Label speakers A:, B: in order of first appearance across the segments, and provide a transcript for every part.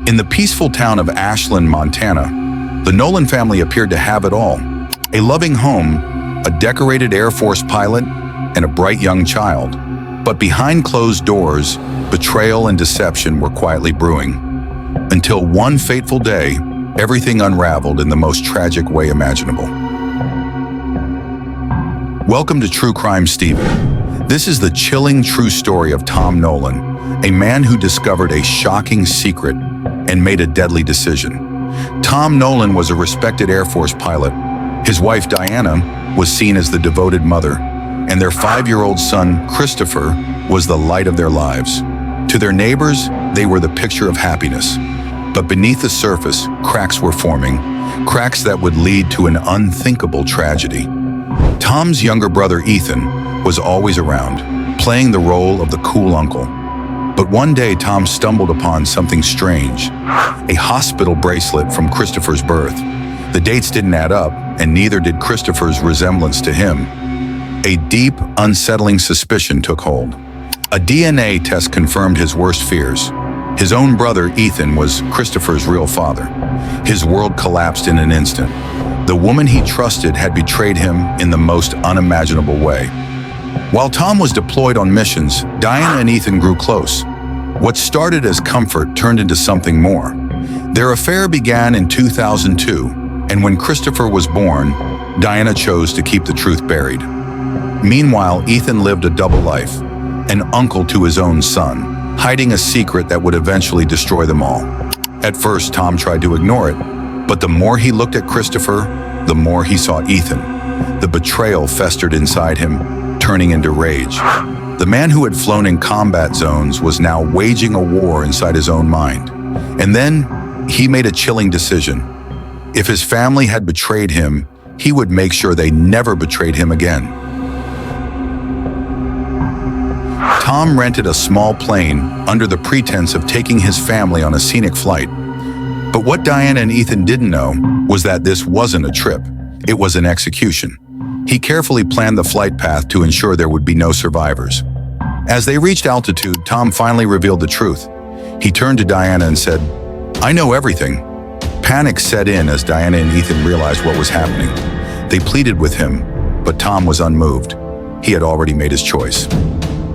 A: In the peaceful town of Ashland, Montana, the Nolan family appeared to have it all. A loving home, a decorated Air Force pilot, and a bright young child. But behind closed doors, betrayal and deception were quietly brewing. Until one fateful day, everything unraveled in the most tragic way imaginable. Welcome to True Crime Stephen. This is the chilling true story of Tom Nolan, a man who discovered a shocking secret and made a deadly decision. Tom Nolan was a respected Air Force pilot. His wife, Diana, was seen as the devoted mother, and their 5-year-old son, Christopher, was the light of their lives. To their neighbors, they were the picture of happiness. But beneath the surface, cracks were forming, cracks that would lead to an unthinkable tragedy. Tom's younger brother, Ethan, was always around, playing the role of the cool uncle. But one day, Tom stumbled upon something strange, a hospital bracelet from Christopher's birth. The dates didn't add up, and neither did Christopher's resemblance to him. A deep, unsettling suspicion took hold. A DNA test confirmed his worst fears. His own brother, Ethan, was Christopher's real father. His world collapsed in an instant. The woman he trusted had betrayed him in the most unimaginable way. While Tom was deployed on missions, Diana and Ethan grew close. What started as comfort turned into something more. Their affair began in 2002, and when Christopher was born, Diana chose to keep the truth buried. Meanwhile, Ethan lived a double life, an uncle to his own son, hiding a secret that would eventually destroy them all. At first, Tom tried to ignore it, but the more he looked at Christopher, the more he saw Ethan. The betrayal festered inside him, turning into rage. The man who had flown in combat zones was now waging a war inside his own mind. And then, he made a chilling decision. If his family had betrayed him, he would make sure they never betrayed him again. Tom rented a small plane under the pretense of taking his family on a scenic flight. But what Diana and Ethan didn't know was that this wasn't a trip. It was an execution. He carefully planned the flight path to ensure there would be no survivors. As they reached altitude, Tom finally revealed the truth. He turned to Diana and said, "I know everything." Panic set in as Diana and Ethan realized what was happening. They pleaded with him, but Tom was unmoved. He had already made his choice.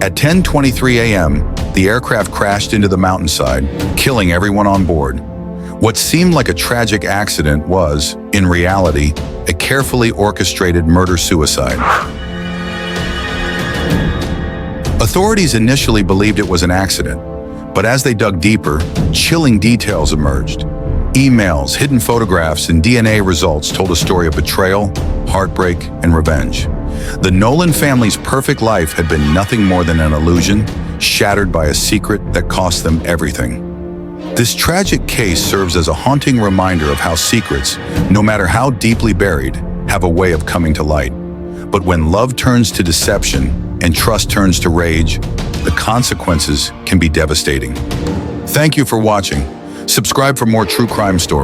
A: At 10:23 a.m., the aircraft crashed into the mountainside, killing everyone on board. What seemed like a tragic accident was, in reality, a carefully orchestrated murder-suicide. Authorities initially believed it was an accident, but as they dug deeper, chilling details emerged. Emails, hidden photographs, and DNA results told a story of betrayal, heartbreak, and revenge. The Nolan family's perfect life had been nothing more than an illusion, shattered by a secret that cost them everything. This tragic case serves as a haunting reminder of how secrets, no matter how deeply buried, have a way of coming to light. But when love turns to deception and trust turns to rage, the consequences can be devastating. Thank you for watching. Subscribe for more true crime stories.